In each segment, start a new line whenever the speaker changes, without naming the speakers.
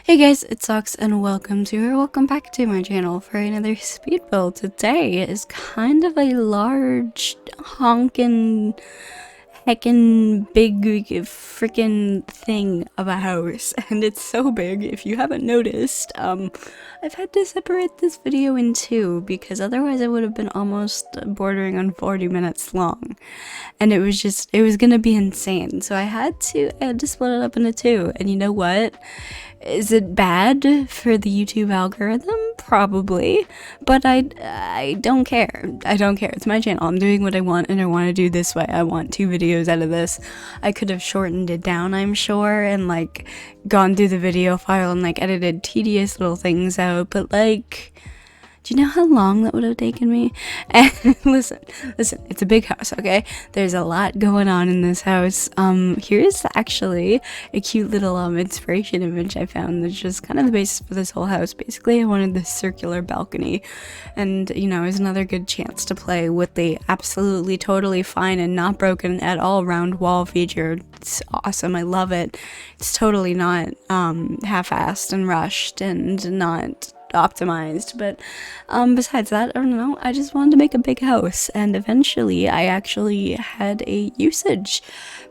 Hey guys, it's Sox and welcome back to my channel for another speed build. Today is kind of a large, honkin', heckin' big freaking thing of a house, and it's so big, if you haven't noticed, I've had to separate this video in two because otherwise it would have been almost bordering on 40 minutes long, and it was gonna be insane, so I had to split it up into two. And you know what? Is it bad for the YouTube algorithm? Probably, but I don't care. I don't care. It's my channel. I'm doing what I want, and I want to do this way. I want 2 videos out of this. I could have shortened it down, I'm sure, and like gone through the video file and like edited tedious little things out, but like, do you know how long that would have taken me? And listen, it's a big house, okay? There's a lot going on in this house. Here's actually a cute little inspiration image I found that's just kind of the basis for this whole house. Basically, I wanted this circular balcony, and you know, it was another good chance to play with the absolutely totally fine and not broken at all round wall feature. It's awesome. I love it. It's totally not half-assed and rushed and not optimized, but besides that, I don't know, I just wanted to make a big house, and eventually I actually had a usage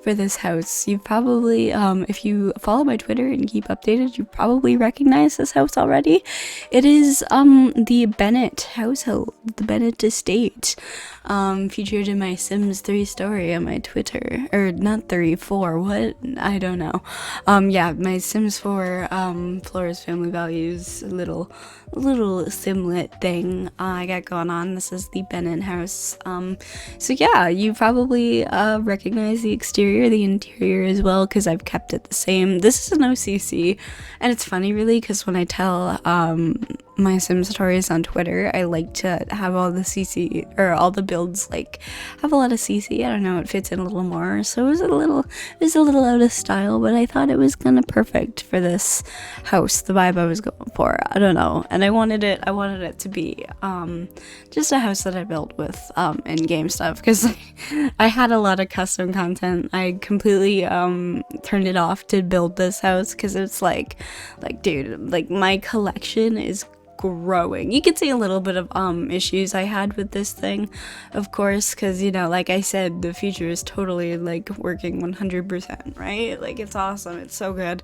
for this house. You've probably, if you follow my Twitter and keep updated, you probably recognize this house already. It is the Bennett household, the Bennett estate, featured in my Sims 3 story on my Twitter, or not 3, 4, what? I don't know. Yeah, my Sims 4 Flora's Family Values little simlet thing I got going on. This is the Bennett house. So yeah, you probably recognize the exterior, the interior as well, because I've kept it the same. This is an OCC, and it's funny really because when I tell my Sim stories on Twitter, I like to have all the CC, or all the builds like have a lot of CC. I don't know, it fits in a little more, so it was a little out of style, but I thought it was kind of perfect for this house, the vibe I was going for. I don't know, and I wanted it to be just a house that I built with in-game stuff, because I had a lot of custom content. I completely turned it off to build this house because it's like dude, like my collection is growing. You can see a little bit of issues I had with this thing, of course, because you know, like I said, the feature is totally like working 100%, right? Like it's awesome, it's so good.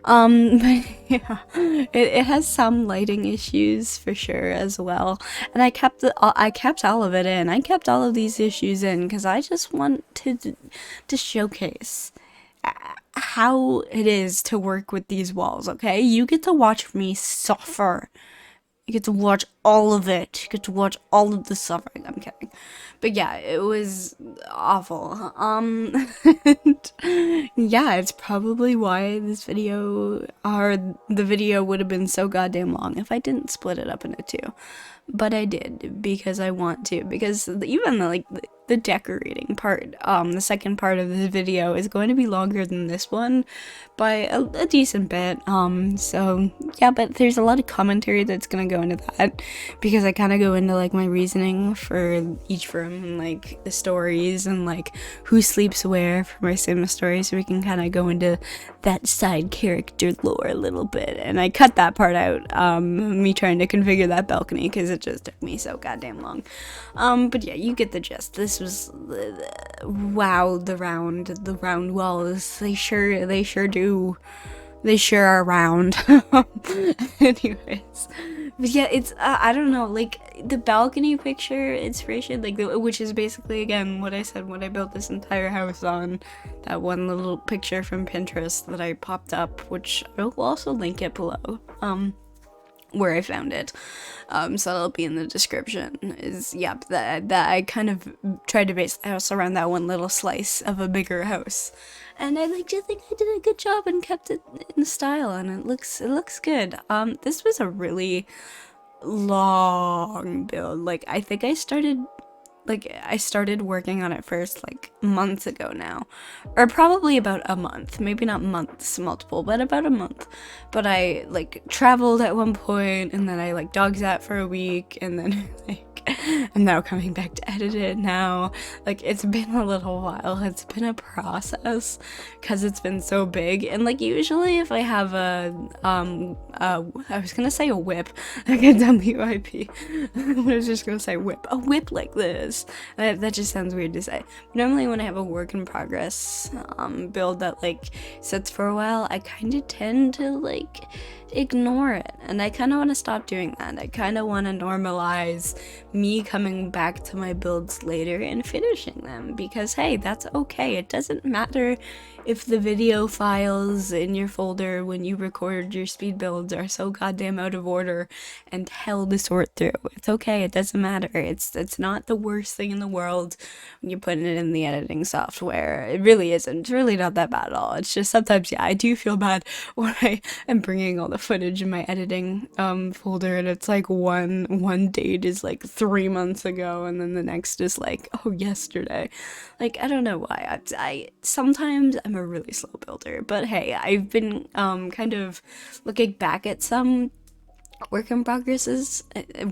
But yeah, it has some lighting issues for sure as well, and I kept all of it in. I kept all of these issues in because I just want to showcase how it is to work with these walls. Okay, you get to watch me suffer. You get to watch all of it. You get to watch all of the suffering. I'm kidding. But yeah, it was awful. And yeah, it's probably why this video, or the video, would have been so goddamn long if I didn't split it up into 2. But I did, because I want to, because even the decorating part, the second part of this video is going to be longer than this one by a decent bit, so yeah, but there's a lot of commentary that's gonna go into that, because I kind of go into like my reasoning for each room, and like the stories, and like who sleeps where for my Sim story, so we can kind of go into that side character lore a little bit, and I cut that part out, me trying to configure that balcony, because it just took me so goddamn long. But yeah, you get the gist. This was, wow, the round walls, they sure do. They sure are round. Anyways, but yeah, it's I don't know, like the balcony picture inspiration, like which is basically again what I said when I built this entire house on, that one little picture from Pinterest that I popped up, which I will also link it below, where I found it, so that'll be in the description, is, yeah, that I kind of tried to base the house around that one little slice of a bigger house, and I like to think I did a good job and kept it in style, and it looks good. This was a really long build. Like I think I started working on it first like months ago now, or probably about a month, maybe not months multiple, but about a month. But I like traveled at one point, and then I like dog sat for a week, and then like like, I'm now coming back to edit it now. Like, it's been a little while. It's been a process because it's been so big. And like, usually if I have I was gonna say a whip, like a WIP. I was just gonna say a whip like this. That just sounds weird to say. Normally when I have a work in progress build that like sits for a while, I kind of tend to like ignore it, and I kind of want to stop doing that. I kind of want to normalize me coming back to my builds later and finishing them, because hey, that's okay. It doesn't matter if the video files in your folder when you record your speed builds are so goddamn out of order and hell to sort through. It's okay, it doesn't matter. It's not the worst thing in the world when you're putting it in the editing software. It really isn't. It's really not that bad at all. It's just sometimes, yeah, I do feel bad when I am bringing all the footage in my editing folder, and it's like one date is like 3 months ago, and then the next is like, oh, yesterday. Like, I don't know why. I sometimes I'm a really slow builder, but hey, I've been kind of looking back at some work in progresses. I'm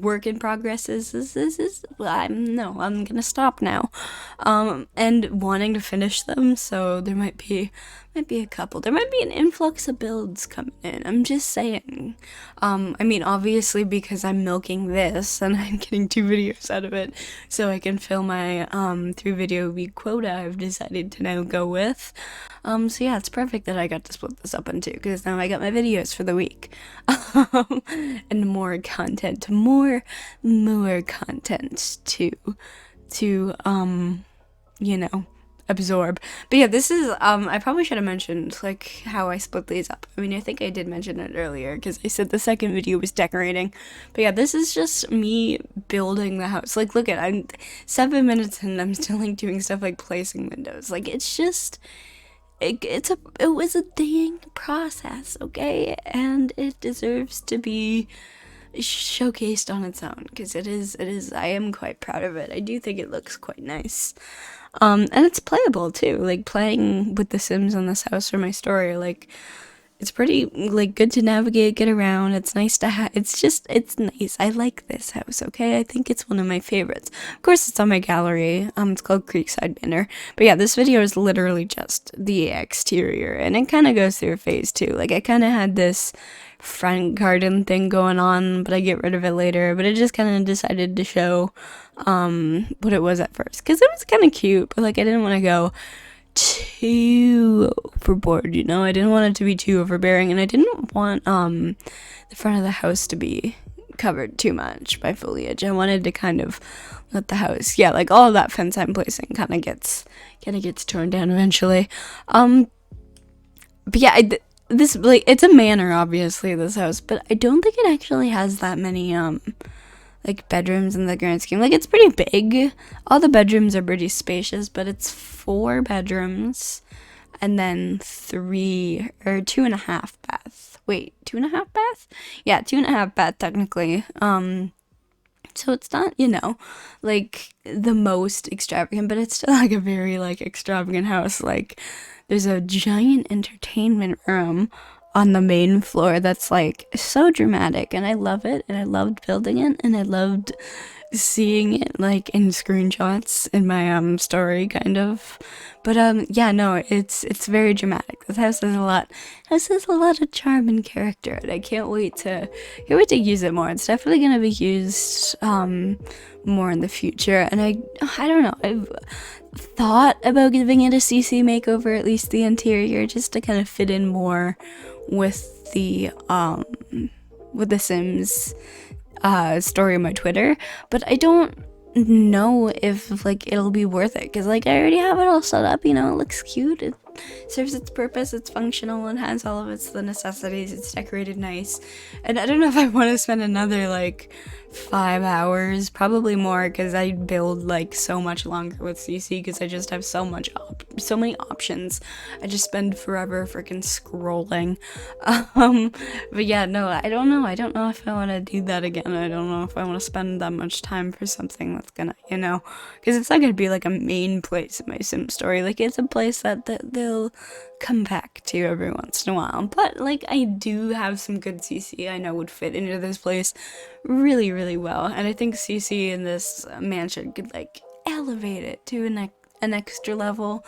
gonna stop now, and wanting to finish them. So there might be a couple. There might be an influx of builds coming in. I'm just saying. I mean, obviously because I'm milking this and I'm getting 2 videos out of it, so I can fill my 3 video week quota. I've decided to now go with. So yeah, it's perfect that I got to split this up in 2, because now I got my videos for the week. And more content to you know, absorb. But yeah, this is I probably should have mentioned like how I split these up. I mean, I think I did mention it earlier because I said the second video was decorating. But yeah, this is just me building the house. Like, look at, I'm 7 minutes and I'm still like doing stuff like placing windows. Like, it's just it was a dang process, okay? And it deserves to be showcased on its own, because it is I am quite proud of it. I do think it looks quite nice. And it's playable too, like playing with the Sims on this house for my story. Like, it's pretty like good to navigate, get around. It's nice to have. It's nice. I like this house. Okay, I think it's one of my favorites. Of course, it's on my gallery. It's called Creekside Manor. But yeah, this video is literally just the exterior, and it kind of goes through a phase too. Like, I kind of had this front garden thing going on, but I get rid of it later. But I just kind of decided to show what it was at first, because it was kind of cute, but like I didn't want to go too overboard, you know. I didn't want it to be too overbearing, and I didn't want the front of the house to be covered too much by foliage. I wanted to kind of let the house, yeah, like all of that fence I'm placing kind of gets torn down eventually. But yeah, this, like, it's a manor, obviously, this house, but I don't think it actually has that many like bedrooms in the grand scheme. Like, it's pretty big. All the bedrooms are pretty spacious, but it's 4 bedrooms and then 3 or 2.5 bath. Wait, 2.5 bath? Yeah, 2.5 bath technically. So it's not, you know, like the most extravagant, but it's still like a very like extravagant house. Like, there's a giant entertainment room on the main floor that's like so dramatic, and I love it, and I loved building it, and I loved seeing it like in screenshots in my story kind of. But yeah, no, it's very dramatic. This house has a lot of charm and character, and I can't wait to use it more. It's definitely gonna be used more in the future, and I don't know, I've thought about giving it a CC makeover, at least the interior, just to kind of fit in more with the Sims story on my Twitter. But I don't know if like it'll be worth it, because like I already have it all set up, you know. It looks cute, it serves its purpose, it's functional, and has all of the necessities, it's decorated nice. And I don't know if I want to spend another like 5 hours, probably more, because I build like so much longer with CC, because I just have so much so many options. I just spend forever freaking scrolling. But yeah, no, I don't know if I want to do that again. I don't know if I want to spend that much time for something that's gonna, you know, because it's not gonna be like a main place in my sim story. Like, it's a place that they'll come back to every once in a while. But like, I do have some good CC I know would fit into this place really, really well, and I think CC in this mansion could like elevate it to an extra level.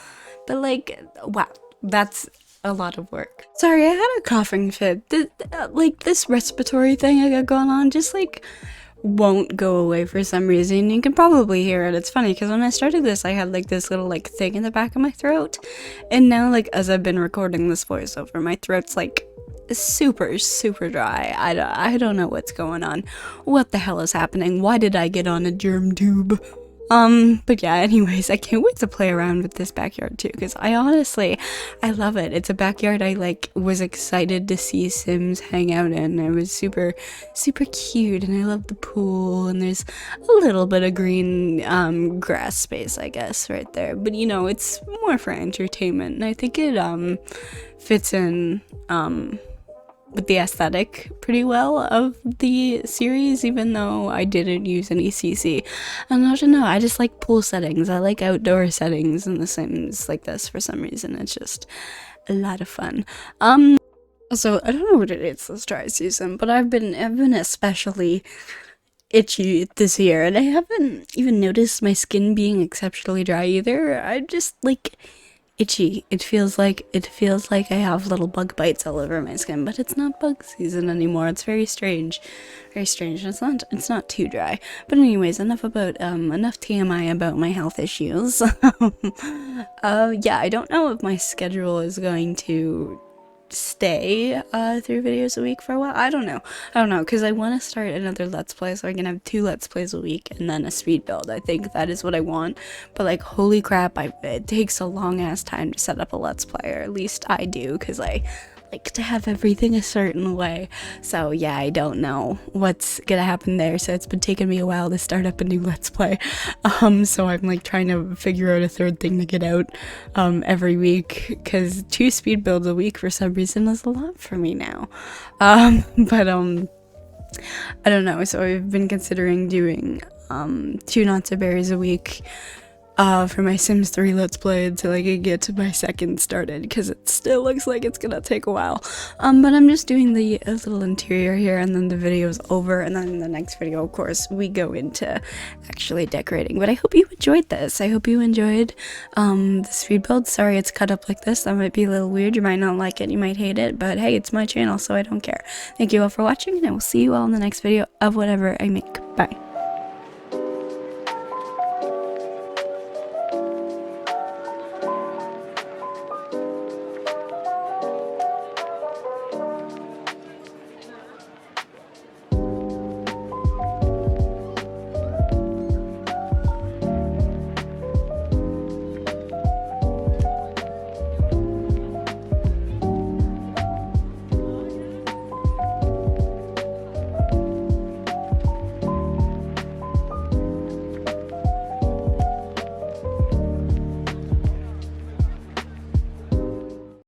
But like, wow, that's a lot of work. Sorry, I had a coughing fit. Like, this respiratory thing I got going on just like won't go away for some reason. You can probably hear it. It's funny because when I started this, I had like this little like thing in the back of my throat, and now like as I've been recording this voiceover, my throat's like super dry. I don't know what's going on. What the hell is happening? Why did I get on a germ tube? But yeah, anyways, I can't wait to play around with this backyard too, because I love it. It's a backyard I like was excited to see Sims hang out in. It was super cute, and I love the pool, and there's a little bit of green grass space, I guess, right there. But you know, it's more for entertainment, and I think it fits in with the aesthetic pretty well of the series, even though I didn't use any CC. I don't know, I just like pool settings. I like outdoor settings in The Sims like this for some reason. It's just a lot of fun. Also, I don't know what it is this dry season, but I've been especially itchy this year, and I haven't even noticed my skin being exceptionally dry either. I just like itchy. It feels like I have little bug bites all over my skin, but it's not bug season anymore. It's very strange, and it's not too dry. But anyways, enough TMI about my health issues. Yeah, I don't know if my schedule is going to stay 3 videos a week for a while. I don't know, because I want to start another Let's Play, so I can have 2 Let's Plays a week and then a speed build. I think that is what I want. But like, holy crap, it takes a long ass time to set up a Let's Play, or at least I do, because I like to have everything a certain way. So yeah, I don't know what's gonna happen there, so it's been taking me a while to start up a new Let's Play. So I'm like trying to figure out a third thing to get out every week, because 2 speed builds a week for some reason is a lot for me now. But I don't know, so I've been considering doing 2 Not So Berries a week for my Sims 3 Let's Play until I can get to my second started, because it still looks like it's gonna take a while. But I'm just doing the little interior here, and then the video's over, and then in the next video, of course, we go into actually decorating. But I hope you enjoyed this. I hope you enjoyed the speed build. Sorry it's cut up like this. That might be a little weird. You might not like it, you might hate it, but hey, it's my channel, so I don't care. Thank you all for watching, and I will see you all in the next video of whatever I make. Bye.